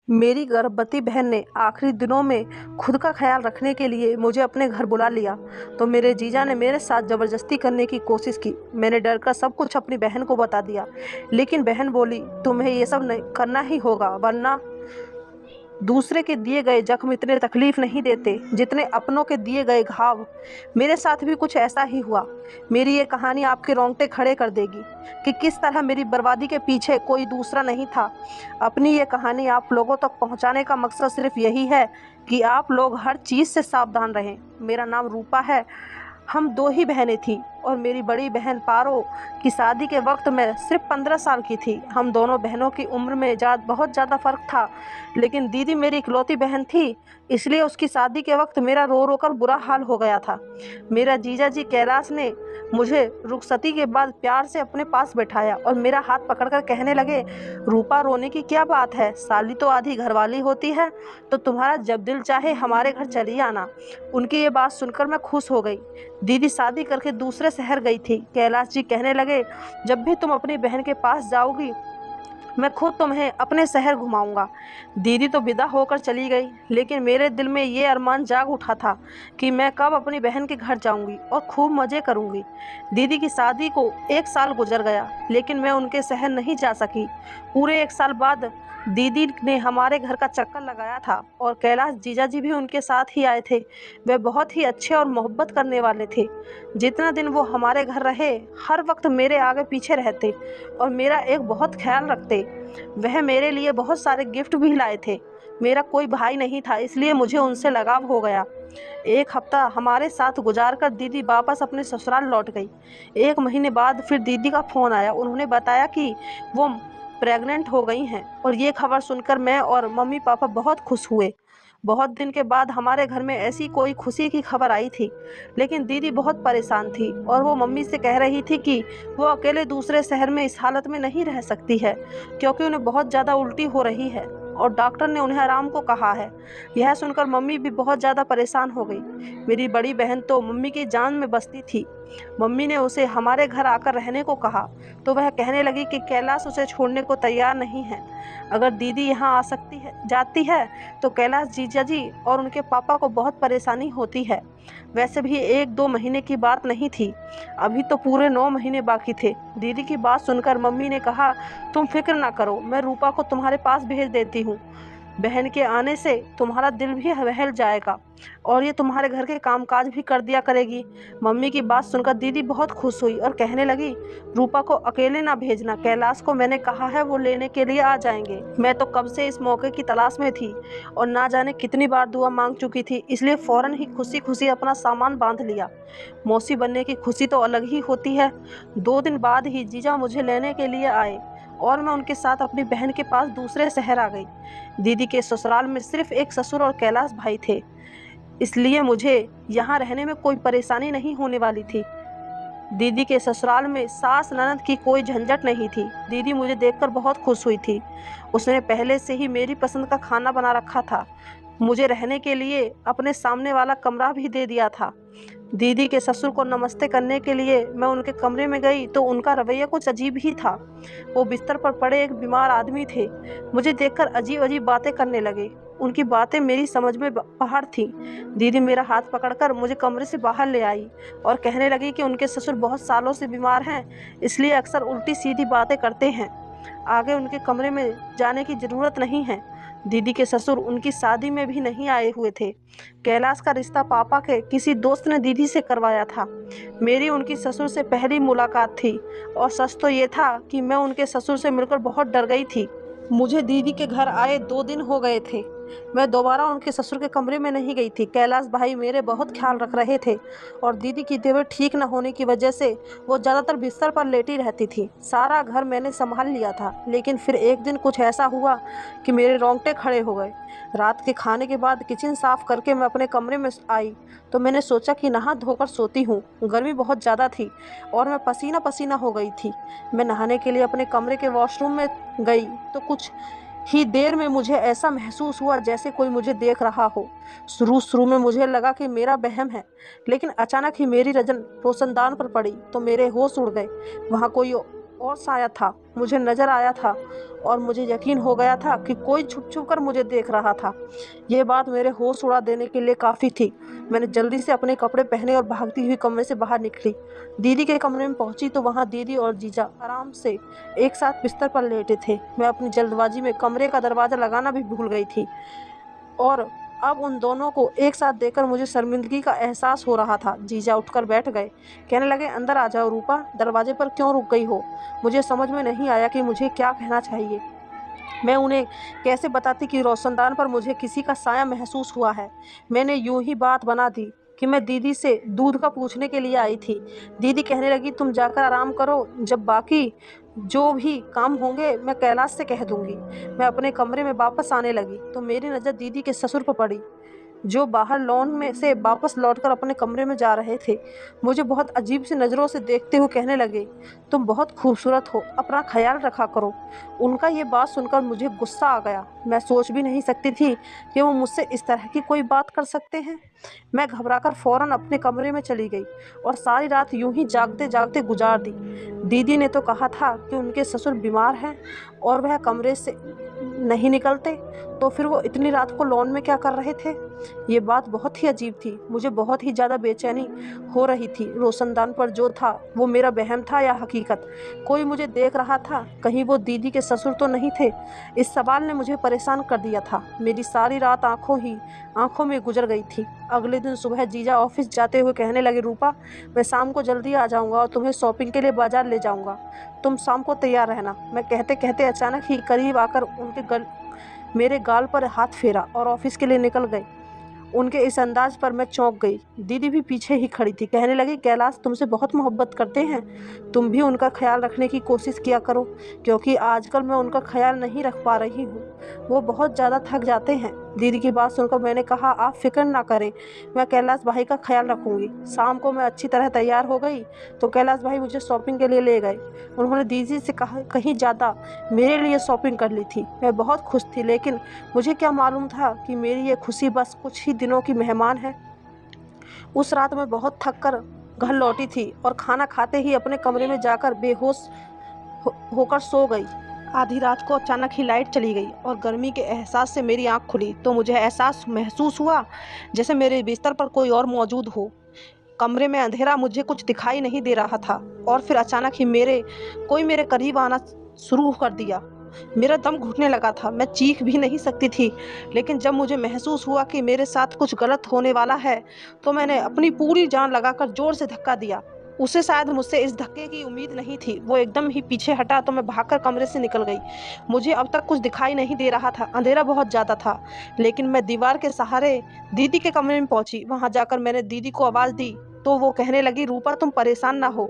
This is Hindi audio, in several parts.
मेरी गर्भवती बहन ने आखिरी दिनों में खुद का ख्याल रखने के लिए मुझे अपने घर बुला लिया तो मेरे जीजा ने मेरे साथ ज़बरदस्ती करने की कोशिश की। मैंने डर कर सब कुछ अपनी बहन को बता दिया, लेकिन बहन बोली, तुम्हें ये सब नहीं करना ही होगा, वरना दूसरे के दिए गए जख्म इतने तकलीफ नहीं देते जितने अपनों के दिए गए घाव। मेरे साथ भी कुछ ऐसा ही हुआ। मेरी ये कहानी आपके रोंगटे खड़े कर देगी कि किस तरह मेरी बर्बादी के पीछे कोई दूसरा नहीं था। अपनी ये कहानी आप लोगों तक पहुंचाने का मकसद सिर्फ यही है कि आप लोग हर चीज़ से सावधान रहें। मेरा नाम रूपा है। हम दो ही बहनें थीं और मेरी बड़ी बहन पारो की शादी के वक्त मैं सिर्फ 15 साल की थी। हम दोनों बहनों की उम्र में बहुत ज़्यादा फ़र्क था, लेकिन दीदी मेरी इकलौती बहन थी, इसलिए उसकी शादी के वक्त मेरा रो रो कर बुरा हाल हो गया था। मेरा जीजा जी कैलाश ने मुझे रुखसती के बाद प्यार से अपने पास बैठाया और मेरा हाथ पकड़कर कहने लगे, रूपा रोने की क्या बात है, साली तो आधी घरवाली होती है, तो तुम्हारा जब दिल चाहे हमारे घर चली आना। उनकी ये बात सुनकर मैं खुश हो गई। दीदी शादी करके दूसरे शहर गई थी। कैलाश जी कहने लगे, जब भी तुम अपनी बहन के पास जाओगी मैं खुद तुम्हें अपने शहर घुमाऊंगा। दीदी तो विदा होकर चली गई, लेकिन मेरे दिल में ये अरमान जाग उठा था कि मैं कब अपनी बहन के घर जाऊंगी और खूब मज़े करूंगी। दीदी की शादी को 1 साल गुजर गया, लेकिन मैं उनके शहर नहीं जा सकी। पूरे 1 साल बाद दीदी ने हमारे घर का चक्कर लगाया था और कैलाश जीजा जी भी उनके साथ ही आए थे। वे बहुत ही अच्छे और मोहब्बत करने वाले थे। जितना दिन वो हमारे घर रहे, हर वक्त मेरे आगे पीछे रहते और मेरा एक बहुत ख्याल रखते। वह मेरे लिए बहुत सारे गिफ्ट भी लाए थे। मेरा कोई भाई नहीं था, इसलिए मुझे उनसे लगाव हो गया। 1 हफ्ता हमारे साथ गुजार कर दीदी वापस अपने ससुराल लौट गई। 1 महीने बाद फिर दीदी का फ़ोन आया। उन्होंने बताया कि वो प्रेग्नेंट हो गई हैं और ये खबर सुनकर मैं और मम्मी पापा बहुत खुश हुए। बहुत दिन के बाद हमारे घर में ऐसी कोई खुशी की खबर आई थी, लेकिन दीदी बहुत परेशान थी और वो मम्मी से कह रही थी कि वो अकेले दूसरे शहर में इस हालत में नहीं रह सकती है, क्योंकि उन्हें बहुत ज़्यादा उल्टी हो रही है और डॉक्टर ने उन्हें आराम को कहा है। यह सुनकर मम्मी भी बहुत ज़्यादा परेशान हो गई। मेरी बड़ी बहन तो मम्मी की जान में बसती थी। मम्मी ने उसे हमारे घर आकर रहने को कहा, तो वह कहने लगी कि कैलाश उसे छोड़ने को तैयार नहीं है। अगर दीदी यहाँ आ सकती है जाती है तो कैलाश जीजा जी और उनके पापा को बहुत परेशानी होती है। वैसे भी 1-2 महीने की बात नहीं थी, अभी तो पूरे 9 महीने बाकी थे। दीदी की बात सुनकर मम्मी ने कहा, तुम फिक्र ना करो, मैं रूपा को तुम्हारे पास भेज देती हूँ। बहन के आने से तुम्हारा दिल भी बहल जाएगा और ये तुम्हारे घर के कामकाज भी कर दिया करेगी। मम्मी की बात सुनकर दीदी बहुत खुश हुई और कहने लगी, रूपा को अकेले ना भेजना, कैलाश को मैंने कहा है, वो लेने के लिए आ जाएंगे। मैं तो कब से इस मौके की तलाश में थी और ना जाने कितनी बार दुआ मांग चुकी थी, इसलिए फ़ौरन ही खुशी खुशी अपना सामान बांध लिया। मौसी बनने की खुशी तो अलग ही होती है। 2 दिन बाद ही जीजा मुझे लेने के लिए आए और मैं उनके साथ अपनी बहन के पास दूसरे शहर आ गई। दीदी के ससुराल में सिर्फ एक ससुर और कैलाश भाई थे, इसलिए मुझे यहाँ रहने में कोई परेशानी नहीं होने वाली थी। दीदी के ससुराल में सास ननद की कोई झंझट नहीं थी। दीदी मुझे देखकर बहुत खुश हुई थी। उसने पहले से ही मेरी पसंद का खाना बना रखा था। मुझे रहने के लिए अपने सामने वाला कमरा भी दे दिया था। दीदी के ससुर को नमस्ते करने के लिए मैं उनके कमरे में गई तो उनका रवैया कुछ अजीब ही था। वो बिस्तर पर पड़े एक बीमार आदमी थे। मुझे देखकर अजीब अजीब बातें करने लगे। उनकी बातें मेरी समझ में बाहर थीं। दीदी मेरा हाथ पकड़कर मुझे कमरे से बाहर ले आई और कहने लगी कि उनके ससुर बहुत सालों से बीमार हैं, इसलिए अक्सर उल्टी सीधी बातें करते हैं। आगे उनके कमरे में जाने की ज़रूरत नहीं है। दीदी के ससुर उनकी शादी में भी नहीं आए हुए थे। कैलाश का रिश्ता पापा के किसी दोस्त ने दीदी से करवाया था। मेरी उनकी ससुर से पहली मुलाकात थी और सच तो ये था कि मैं उनके ससुर से मिलकर बहुत डर गई थी। मुझे दीदी के घर आए 2 दिन हो गए थे। मैं दोबारा उनके ससुर के कमरे में नहीं गई थी। कैलाश भाई मेरे बहुत ख्याल रख रहे थे और दीदी की तबीयत ठीक न होने की वजह से वो ज़्यादातर बिस्तर पर लेटी रहती थी। सारा घर मैंने संभाल लिया था, लेकिन फिर एक दिन कुछ ऐसा हुआ कि मेरे रोंगटे खड़े हो गए। रात के खाने के बाद किचन साफ़ करके मैं अपने कमरे में आई तो मैंने सोचा कि नहा धोकर सोती हूँ। गर्मी बहुत ज़्यादा थी और मैं पसीना पसीना हो गई थी। मैं नहाने के लिए अपने कमरे के वॉशरूम में गई तो कुछ ही देर में मुझे ऐसा महसूस हुआ जैसे कोई मुझे देख रहा हो। शुरू में मुझे लगा कि मेरा वहम है, लेकिन अचानक ही मेरी नज़र रोशनदान पर पड़ी तो मेरे होश उड़ गए। वहाँ कोई और साया था, मुझे नज़र आया था और मुझे यकीन हो गया था कि कोई छुप छुप कर मुझे देख रहा था। ये बात मेरे होश उड़ा देने के लिए काफ़ी थी। मैंने जल्दी से अपने कपड़े पहने और भागती हुई कमरे से बाहर निकली। दीदी के कमरे में पहुंची तो वहां दीदी और जीजा आराम से एक साथ बिस्तर पर लेटे थे। मैं अपनी जल्दबाजी में कमरे का दरवाज़ा लगाना भी भूल गई थी और अब उन दोनों को एक साथ देखकर मुझे शर्मिंदगी का एहसास हो रहा था। जीजा उठकर बैठ गए, कहने लगे, अंदर आ जाओ रूपा, दरवाजे पर क्यों रुक गई हो? मुझे समझ में नहीं आया कि मुझे क्या कहना चाहिए। मैं उन्हें कैसे बताती कि रोशनदान पर मुझे किसी का साया महसूस हुआ है। मैंने यूं ही बात बना दी कि मैं दीदी से दूध का पूछने के लिए आई थी। दीदी कहने लगी, तुम जाकर आराम करो, जब बाकी जो भी काम होंगे मैं कैलाश से कह दूंगी। मैं अपने कमरे में वापस आने लगी तो मेरी नज़र दीदी के ससुर पर पड़ी, जो बाहर लॉन में से वापस लौटकर अपने कमरे में जा रहे थे। मुझे बहुत अजीब सी नज़रों से देखते हुए कहने लगे, तुम बहुत खूबसूरत हो, अपना ख्याल रखा करो। उनका ये बात सुनकर मुझे गुस्सा आ गया। मैं सोच भी नहीं सकती थी कि वो मुझसे इस तरह की कोई बात कर सकते हैं। मैं घबराकर फ़ौरन अपने कमरे में चली गई और सारी रात यूं ही जागते जागते गुजार दी। दीदी ने तो कहा था कि उनके ससुर बीमार हैं और वह कमरे से नहीं निकलते, तो फिर वो इतनी रात को लॉन में क्या कर रहे थे? ये बात बहुत ही अजीब थी। मुझे बहुत ही ज़्यादा बेचैनी हो रही थी। रोशनदान पर जो था वो मेरा वहम था या हकीकत? कोई मुझे देख रहा था, कहीं वो दीदी के ससुर तो नहीं थे? इस सवाल ने मुझे परेशान कर दिया था। मेरी सारी रात आंखों में गुजर गई थी। अगले दिन सुबह जीजा ऑफिस जाते हुए कहने लगे, रूपा, मैं शाम को जल्दी आ जाऊंगा और तुम्हें शॉपिंग के लिए बाजार ले जाऊंगा, तुम शाम को तैयार रहना। मैं कहते कहते अचानक ही करीब आकर मेरे गाल पर हाथ फेरा और ऑफिस के लिए निकल गए। उनके इस अंदाज पर मैं चौंक गई। दीदी भी पीछे ही खड़ी थी, कहने लगी, कैलाश तुमसे बहुत मोहब्बत करते हैं, तुम भी उनका ख्याल रखने की कोशिश किया करो, क्योंकि आजकल मैं उनका ख्याल नहीं रख पा रही हूँ, वो बहुत ज़्यादा थक जाते हैं। दीदी की बात सुनकर मैंने कहा, आप फिक्र ना करें, मैं कैलाश भाई का ख्याल रखूँगी। शाम को मैं अच्छी तरह तैयार हो गई तो कैलाश भाई मुझे शॉपिंग के लिए ले गए। उन्होंने दीदी से कहा कहीं ज़्यादा मेरे लिए शॉपिंग कर ली थी। मैं बहुत खुश थी, लेकिन मुझे क्या मालूम था कि मेरी ये खुशी बस कुछ ही दिनों की मेहमान है। उस रात मैं बहुत थक कर घर लौटी थी और खाना खाते ही अपने कमरे में जाकर बेहोश होकर सो गई। आधी रात को अचानक ही लाइट चली गई और गर्मी के एहसास से मेरी आंख खुली तो मुझे एहसास महसूस हुआ जैसे मेरे बिस्तर पर कोई और मौजूद हो। कमरे में अंधेरा, मुझे कुछ दिखाई नहीं दे रहा था और फिर अचानक ही कोई मेरे करीब आना शुरू कर दिया। मेरा दम घुटने लगा था, मैं चीख भी नहीं सकती थी, लेकिन जब मुझे महसूस हुआ कि मेरे साथ कुछ गलत होने वाला है तो मैंने अपनी पूरी जान लगाकर जोर से धक्का दिया। उसे शायद मुझसे इस धक्के की उम्मीद नहीं थी। वो एकदम ही पीछे हटा तो मैं भागकर कमरे से निकल गई। मुझे अब तक कुछ दिखाई नहीं दे रहा था, अंधेरा बहुत ज़्यादा था, लेकिन मैं दीवार के सहारे दीदी के कमरे में पहुंची। वहां जाकर मैंने दीदी को आवाज़ दी तो वो कहने लगी, रूपा तुम परेशान ना हो,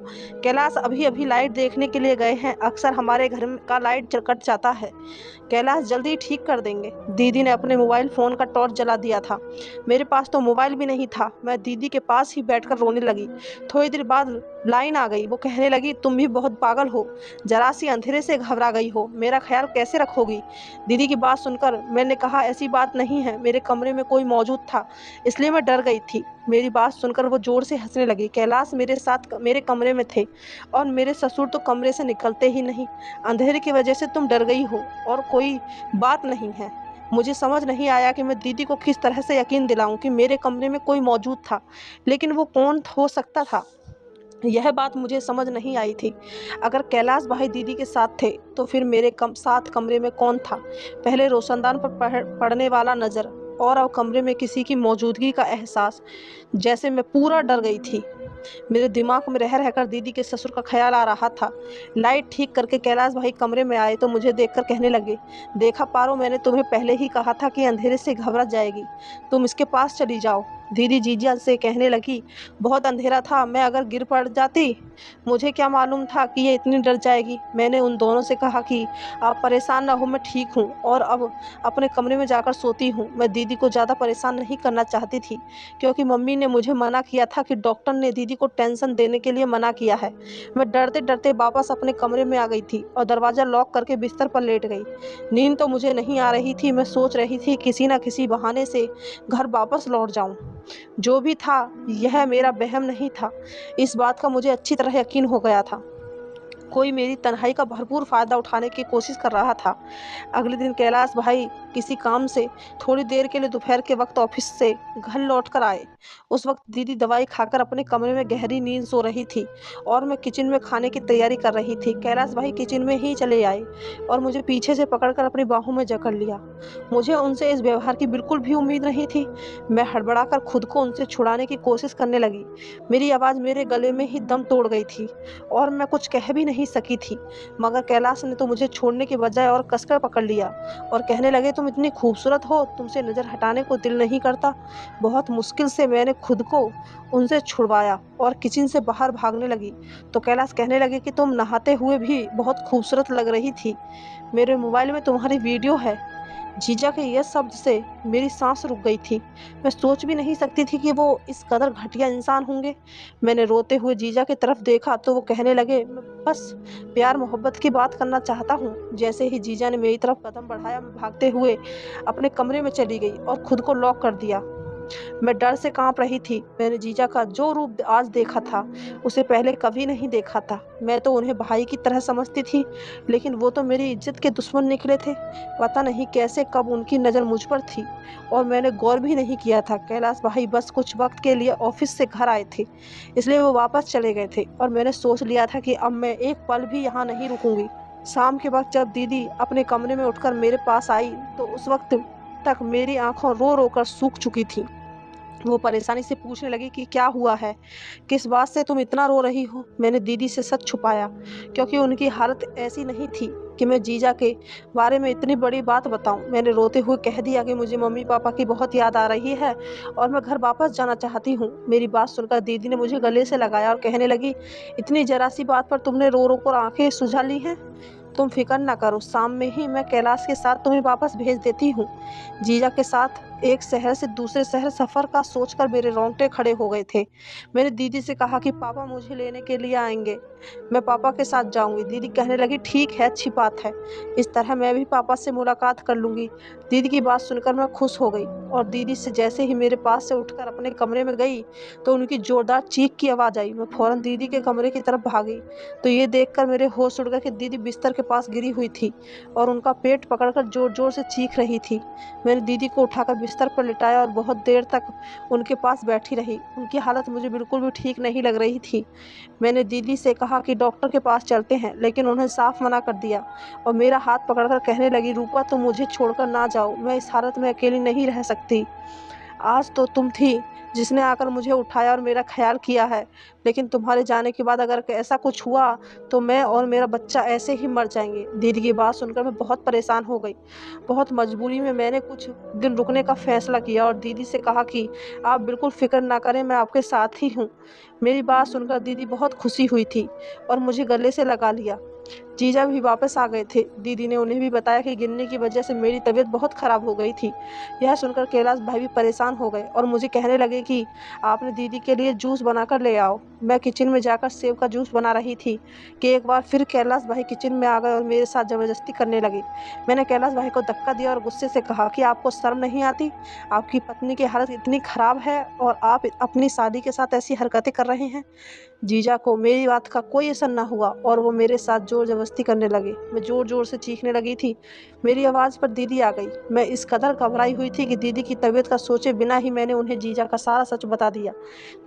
कैलाश अभी अभी लाइट देखने के लिए गए हैं, अक्सर हमारे घर का लाइट कट जाता है, कैलाश जल्दी ठीक कर देंगे। दीदी ने अपने मोबाइल फ़ोन का टॉर्च जला दिया था। मेरे पास तो मोबाइल भी नहीं था। मैं दीदी के पास ही बैठकर रोने लगी। थोड़ी देर बाद लाइन आ गई। वो कहने लगी, तुम भी बहुत पागल हो, जरा सी अंधेरे से घबरा गई हो, मेरा ख्याल कैसे रखोगी? दीदी की बात सुनकर मैंने कहा, ऐसी बात नहीं है, मेरे कमरे में कोई मौजूद था इसलिए मैं डर गई थी। मेरी बात सुनकर वो जोर से हंसने लगी। कैलाश मेरे साथ मेरे कमरे में थे और मेरे ससुर तो कमरे से निकलते ही नहीं। अंधेरे की वजह से तुम डर गई हो और कोई बात नहीं है। मुझे समझ नहीं आया कि मैं दीदी को किस तरह से यकीन दिलाऊं कि मेरे कमरे में कोई मौजूद था, लेकिन वो कौन हो सकता था, यह बात मुझे समझ नहीं आई थी। अगर कैलाश भाई दीदी के साथ थे तो फिर मेरे साथ कमरे में कौन था? पहले रोशनदान पर पड़ने वाला नज़र और अब कमरे में किसी की मौजूदगी का एहसास। जैसे मैं पूरा डर गई थी। मेरे दिमाग में रह रहकर दीदी के ससुर का ख्याल आ रहा था। लाइट ठीक करके कैलाश भाई कमरे में आए तो मुझे देखकर कहने लगे, देखा पारो, मैंने तुम्हें पहले ही कहा था कि अंधेरे से घबरा जाएगी, तुम इसके पास चली जाओ। दीदी जीजा से कहने लगी, बहुत अंधेरा था, मैं अगर गिर पड़ जाती, मुझे क्या मालूम था कि ये इतनी डर जाएगी। मैंने उन दोनों से कहा कि आप परेशान ना हो, मैं ठीक हूँ और अब अपने कमरे में जाकर सोती हूँ। मैं दीदी को ज़्यादा परेशान नहीं करना चाहती थी, क्योंकि मम्मी ने मुझे मना किया था कि डॉक्टर ने दीदी को टेंशन देने के लिए मना किया है। मैं डरते डरते वापस अपने कमरे में आ गई थी और दरवाज़ा लॉक करके बिस्तर पर लेट गई। नींद तो मुझे नहीं आ रही थी। मैं सोच रही थी किसी न किसी बहाने से घर वापस लौट जाऊं। जो भी था, यह मेरा वहम नहीं था, इस बात का मुझे अच्छी तरह यकीन हो गया था। कोई मेरी तन्हाई का भरपूर फ़ायदा उठाने की कोशिश कर रहा था। अगले दिन कैलाश भाई किसी काम से थोड़ी देर के लिए दोपहर के वक़्त ऑफ़िस से घर लौट कर आए। उस वक़्त दीदी दवाई खाकर अपने कमरे में गहरी नींद सो रही थी और मैं किचन में खाने की तैयारी कर रही थी। कैलाश भाई किचन में ही चले आए और मुझे पीछे से पकड़कर अपनी बाहों में जकड़ लिया। मुझे उनसे इस व्यवहार की बिल्कुल भी उम्मीद नहीं थी। मैं हड़बड़ाकर खुद को उनसे छुड़ाने की कोशिश करने लगी। मेरी आवाज़ मेरे गले में ही दम तोड़ गई थी और मैं कुछ कह भी नहीं सकी थी। मगर कैलाश ने तो मुझे छोड़ने के बजाय और कसकर पकड़ लिया और कहने लगे, तुम इतनी खूबसूरत हो, तुमसे नज़र हटाने को दिल नहीं करता। बहुत मुश्किल से मैंने खुद को उनसे छुड़वाया और किचन से बाहर भागने लगी तो कैलाश कहने लगे कि तुम नहाते हुए भी बहुत खूबसूरत लग रही थी। मेरे मोबाइल में तुम्हारी वीडियो है। जीजा के ये शब्द से मेरी सांस रुक गई थी। मैं सोच भी नहीं सकती थी कि वो इस कदर घटिया इंसान होंगे। मैंने रोते हुए जीजा की तरफ देखा तो वो कहने लगे, मैं बस प्यार मोहब्बत की बात करना चाहता हूँ। जैसे ही जीजा ने मेरी तरफ कदम बढ़ाया, मैं भागते हुए अपने कमरे में चली गई और खुद को लॉक कर दिया। मैं डर से कांप रही थी। मैंने जीजा का जो रूप आज देखा था, उसे पहले कभी नहीं देखा था। मैं तो उन्हें भाई की तरह समझती थी, लेकिन वो तो मेरी इज्जत के दुश्मन निकले थे। पता नहीं कैसे कब उनकी नज़र मुझ पर थी और मैंने गौर भी नहीं किया था। कैलाश भाई बस कुछ वक्त के लिए ऑफिस से घर आए थे, इसलिए वो वापस चले गए थे और मैंने सोच लिया था कि अब मैं एक पल भी यहाँ नहीं रुकूंगी। शाम के वक्त जब दीदी अपने कमरे में उठकर मेरे पास आई तो उस वक्त तक मेरी आंखों रो रो कर सूख चुकी थी। वो परेशानी से पूछने लगी कि क्या हुआ है, किस बात से तुम इतना रो रही हो। मैंने दीदी से सच छुपाया क्योंकि उनकी हालत ऐसी नहीं थी कि मैं जीजा के बारे में इतनी बड़ी बात बताऊं। मैंने रोते हुए कह दिया कि मुझे मम्मी पापा की बहुत याद आ रही है और मैं घर वापस जाना चाहती हूँ। मेरी बात सुनकर दीदी ने मुझे गले से लगाया और कहने लगी, इतनी जरा सी बात पर तुमने रो रो कर आंखें सुझा ली हैं। तुम फिक्र ना करो, शाम में ही मैं कैलाश के साथ तुम्हें वापस भेज देती हूँ। जीजा के साथ एक शहर से दूसरे शहर सफ़र का सोचकर मेरे रोंगटे खड़े हो गए थे। मैंने दीदी से कहा कि पापा मुझे लेने के लिए आएंगे, मैं पापा के साथ जाऊंगी। दीदी कहने लगी, ठीक है, अच्छी बात है, इस तरह मैं भी पापा से मुलाकात कर लूँगी। दीदी की बात सुनकर मैं खुश हो गई और दीदी से जैसे ही मेरे पास से उठकर अपने कमरे में गई तो उनकी ज़ोरदार चीख की आवाज़ आई। मैं फ़ौरन दीदी के कमरे की तरफ भागी तो ये देखकर मेरे होश उड़ गए कि दीदी बिस्तर के पास गिरी हुई थी और उनका पेट पकड़कर ज़ोर ज़ोर से चीख रही थी। मैंने दीदी को उठाकर बिस्तर पर लिटाया और बहुत देर तक उनके पास बैठी रही। उनकी हालत मुझे बिल्कुल भी ठीक नहीं लग रही थी। मैंने दीदी से कहा कि डॉक्टर के पास चलते हैं, लेकिन उन्होंने साफ मना कर दिया और मेरा हाथ पकड़कर कहने लगी, रूपा तुम मुझे छोड़कर ना जाओ, मैं इस हालत में अकेली नहीं रह सकती। आज तो तुम थी जिसने आकर मुझे उठाया और मेरा ख्याल किया है, लेकिन तुम्हारे जाने के बाद अगर ऐसा कुछ हुआ तो मैं और मेरा बच्चा ऐसे ही मर जाएंगे। दीदी की बात सुनकर मैं बहुत परेशान हो गई। बहुत मजबूरी में मैंने कुछ दिन रुकने का फैसला किया और दीदी से कहा कि आप बिल्कुल फिक्र ना करें, मैं आपके साथ ही हूँ। मेरी बात सुनकर दीदी बहुत खुशी हुई थी और मुझे गले से लगा लिया। जीजा भी वापस आ गए थे। दीदी ने उन्हें भी बताया कि गिरने की वजह से मेरी तबीयत बहुत ख़राब हो गई थी। यह सुनकर कैलाश भाई भी परेशान हो गए और मुझे कहने लगे कि आपने दीदी के लिए जूस बनाकर ले आओ। मैं किचन में जाकर सेब का जूस बना रही थी कि एक बार फिर कैलाश भाई किचन में आ गए और मेरे साथ ज़बरदस्ती करने लगे। मैंने कैलाश भाई को धक्का दिया और गुस्से से कहा कि आपको शर्म नहीं आती? आपकी पत्नी की हालत इतनी ख़राब है और आप अपनी शादी के साथ ऐसी हरकतें कर रहे हैं। जीजा को मेरी बात का कोई असर ना हुआ और वो मेरे साथ ज़ोर ज़बरदस्ती करने लगे। मैं ज़ोर ज़ोर से चीखने लगी थी। मेरी आवाज़ पर दीदी आ गई। मैं इस कदर घबराई हुई थी कि दीदी की तबीयत का सोचे बिना ही मैंने उन्हें जीजा का सारा सच बता दिया।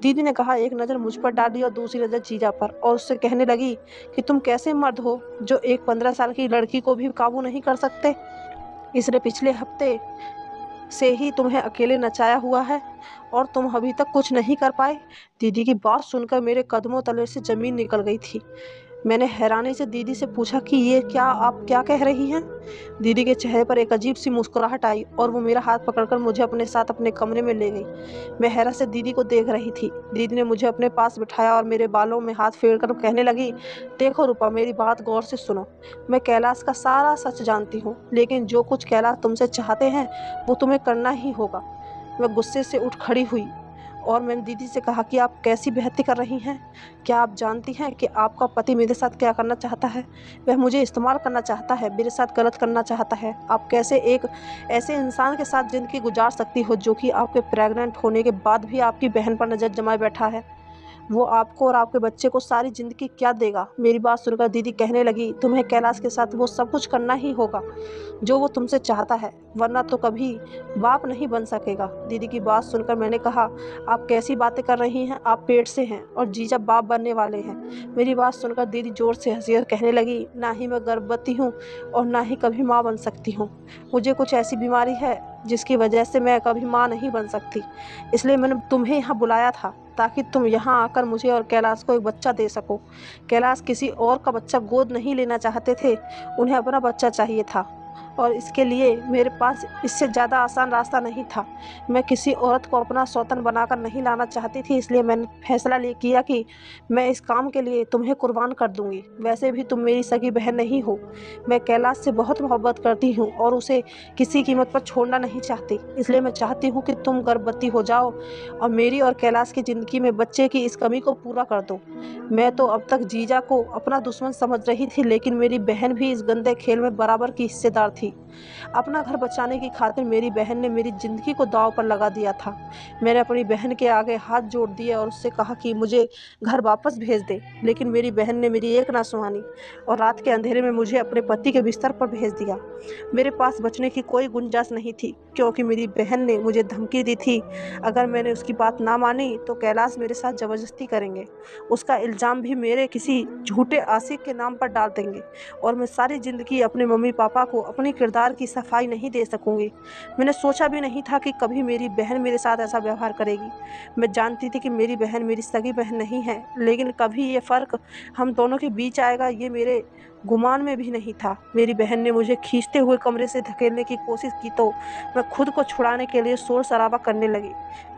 दीदी ने कहा, एक नज़र मुझ पर डाली और दूसरी नज़र जीजा पर और उससे कहने लगी कि तुम कैसे मर्द हो जो एक 15 साल की लड़की को भी काबू नहीं कर सकते। इसने पिछले हफ्ते से ही तुम्हें अकेले नचाया हुआ है और तुम अभी तक कुछ नहीं कर पाए। दीदी की बात सुनकर मेरे कदमों तले से ज़मीन निकल गई थी। मैंने हैरानी से दीदी से पूछा कि ये क्या आप क्या कह रही हैं? दीदी के चेहरे पर एक अजीब सी मुस्कुराहट आई और वो मेरा हाथ पकड़कर मुझे अपने साथ अपने कमरे में ले गई। मैं हैरत से दीदी को देख रही थी। दीदी ने मुझे अपने पास बिठाया और मेरे बालों में हाथ फेरकर कहने लगी, देखो रूपा, मेरी बात गौर से सुनो। मैं कैलाश का सारा सच जानती हूँ, लेकिन जो कुछ कैलाश तुमसे चाहते हैं वो तुम्हें करना ही होगा। मैं गुस्से से उठ खड़ी हुई और मैंने दीदी से कहा कि आप कैसी बेइज्जती कर रही हैं? क्या आप जानती हैं कि आपका पति मेरे साथ क्या करना चाहता है? वह मुझे इस्तेमाल करना चाहता है, मेरे साथ गलत करना चाहता है। आप कैसे एक ऐसे इंसान के साथ ज़िंदगी गुजार सकती हो जो कि आपके प्रेग्नेंट होने के बाद भी आपकी बहन पर नज़र जमाए बैठा है? वो आपको और आपके बच्चे को सारी ज़िंदगी क्या देगा। मेरी बात सुनकर दीदी कहने लगी, तुम्हें कैलाश के साथ वो सब कुछ करना ही होगा जो वो तुमसे चाहता है, वरना तो कभी बाप नहीं बन सकेगा। दीदी की बात सुनकर मैंने कहा, आप कैसी बातें कर रही हैं, आप पेट से हैं और जीजा बाप बनने वाले हैं। मेरी बात सुनकर दीदी जोर से हंसी और कहने लगी, ना ही मैं गर्भवती हूँ और ना ही कभी माँ बन सकती हूँ। मुझे कुछ ऐसी बीमारी है जिसकी वजह से मैं कभी माँ नहीं बन सकती, इसलिए मैंने तुम्हें यहाँ बुलाया था ताकि तुम यहाँ आकर मुझे और कैलाश को एक बच्चा दे सको। कैलाश किसी और का बच्चा गोद नहीं लेना चाहते थे, उन्हें अपना बच्चा चाहिए था और इसके लिए मेरे पास इससे ज़्यादा आसान रास्ता नहीं था। मैं किसी औरत को अपना सौतन बनाकर नहीं लाना चाहती थी, इसलिए मैंने फैसला किया कि मैं इस काम के लिए तुम्हें कुर्बान कर दूंगी। वैसे भी तुम मेरी सगी बहन नहीं हो, मैं कैलाश से बहुत मोहब्बत करती हूँ और उसे किसी कीमत पर छोड़ना नहीं चाहती, इसलिए मैं चाहती हूँ कि तुम गर्भवती हो जाओ और मेरी और कैलाश की ज़िंदगी में बच्चे की इस कमी को पूरा कर दो। मैं तो अब तक जीजा को अपना दुश्मन समझ रही थी, लेकिन मेरी बहन भी इस गंदे खेल में बराबर की हिस्सेदार थी। अपना घर बचाने की खातिर मेरी बहन ने मेरी ज़िंदगी को दांव पर लगा दिया था। मैंने अपनी बहन के आगे हाथ जोड़ दिए और उससे कहा कि मुझे घर वापस भेज दे, लेकिन मेरी बहन ने मेरी एक ना सुनी और रात के अंधेरे में मुझे अपने पति के बिस्तर पर भेज दिया। मेरे पास बचने की कोई गुंजाइश नहीं थी, क्योंकि मेरी बहन ने मुझे धमकी दी थी, अगर मैंने उसकी बात ना मानी तो कैलाश मेरे साथ ज़बरदस्ती करेंगे, उसका इल्ज़ाम भी मेरे किसी झूठे आशिक के नाम पर डाल देंगे और मैं सारी ज़िंदगी अपने मम्मी पापा को अपने किरदार की सफाई नहीं दे सकूंगी। मैंने सोचा भी नहीं था कि कभी मेरी बहन मेरे साथ ऐसा व्यवहार करेगी। मैं जानती थी कि मेरी बहन मेरी सगी बहन नहीं है, लेकिन कभी ये फ़र्क हम दोनों के बीच आएगा ये मेरे गुमान में भी नहीं था। मेरी बहन ने मुझे खींचते हुए कमरे से धकेलने की कोशिश की तो मैं खुद को छुड़ाने के लिए शोर शराबा करने लगी।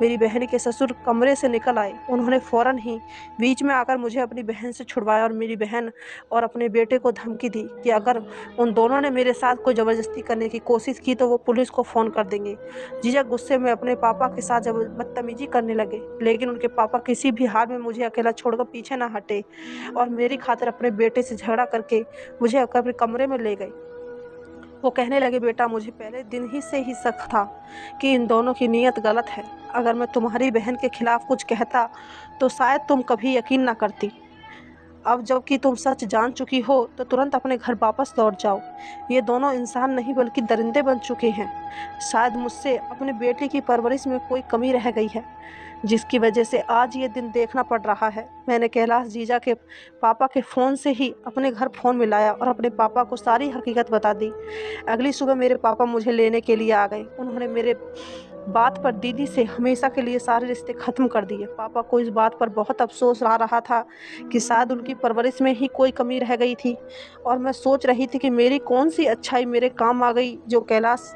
मेरी बहन के ससुर कमरे से निकल आए, उन्होंने फ़ौरन ही बीच में आकर मुझे अपनी बहन से छुड़वाया और मेरी बहन और अपने बेटे को धमकी दी कि अगर उन दोनों ने मेरे साथ कोई ज़बरदस्ती करने की कोशिश की तो वो पुलिस को फ़ोन कर देंगे। जीजा गुस्से में अपने पापा के साथ बदतमीजी करने लगे, लेकिन उनके पापा किसी भी हाल में मुझे अकेला छोड़कर पीछे ना हटे और मेरी खातिर अपने बेटे से झगड़ा करके मुझे अपने कमरे में ले गए। वो कहने लगे, बेटा मुझे पहले दिन ही से ही शक था कि इन दोनों की नीयत गलत है। अगर मैं तुम्हारी बहन के खिलाफ कुछ कहता तो शायद तुम कभी यकीन ना करती। अब जबकि तुम सच जान चुकी हो तो तुरंत अपने घर वापस लौट जाओ। ये दोनों इंसान नहीं बल्कि दरिंदे बन चुके हैं। शायद मुझसे अपने बेटे की परवरिश में कोई कमी रह गई है, जिसकी वजह से आज ये दिन देखना पड़ रहा है। मैंने कैलाश जीजा के पापा के फ़ोन से ही अपने घर फ़ोन मिलाया और अपने पापा को सारी हकीकत बता दी। अगली सुबह मेरे पापा मुझे लेने के लिए आ गए। उन्होंने मेरे बात पर दीदी से हमेशा के लिए सारे रिश्ते ख़त्म कर दिए। पापा को इस बात पर बहुत अफसोस आ रहा था कि शायद उनकी परवरिश में ही कोई कमी रह गई थी और मैं सोच रही थी कि मेरी कौन सी अच्छाई मेरे काम आ गई जो कैलाश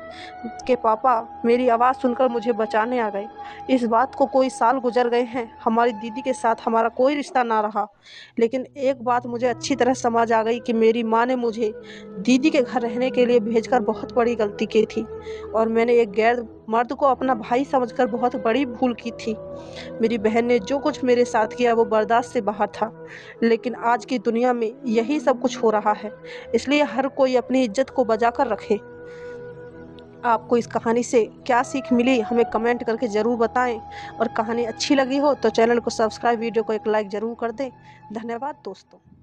के पापा मेरी आवाज़ सुनकर मुझे बचाने आ गए। इस बात को कोई साल गुजर गए हैं, हमारी दीदी के साथ हमारा कोई रिश्ता ना रहा, लेकिन एक बात मुझे अच्छी तरह समझ आ गई कि मेरी माँ ने मुझे दीदी के घर रहने के लिए भेजकर बहुत बड़ी गलती की थी और मैंने एक गैर मर्द को अपना भाई समझकर बहुत बड़ी भूल की थी। मेरी बहन ने जो कुछ मेरे साथ किया वो बर्दाश्त से बाहर था, लेकिन आज की दुनिया में यही सब कुछ हो रहा है, इसलिए हर कोई अपनी इज्जत को बचा कर रखे। आपको इस कहानी से क्या सीख मिली हमें कमेंट करके ज़रूर बताएं और कहानी अच्छी लगी हो तो चैनल को सब्सक्राइब, वीडियो को एक लाइक ज़रूर कर दें। धन्यवाद दोस्तों।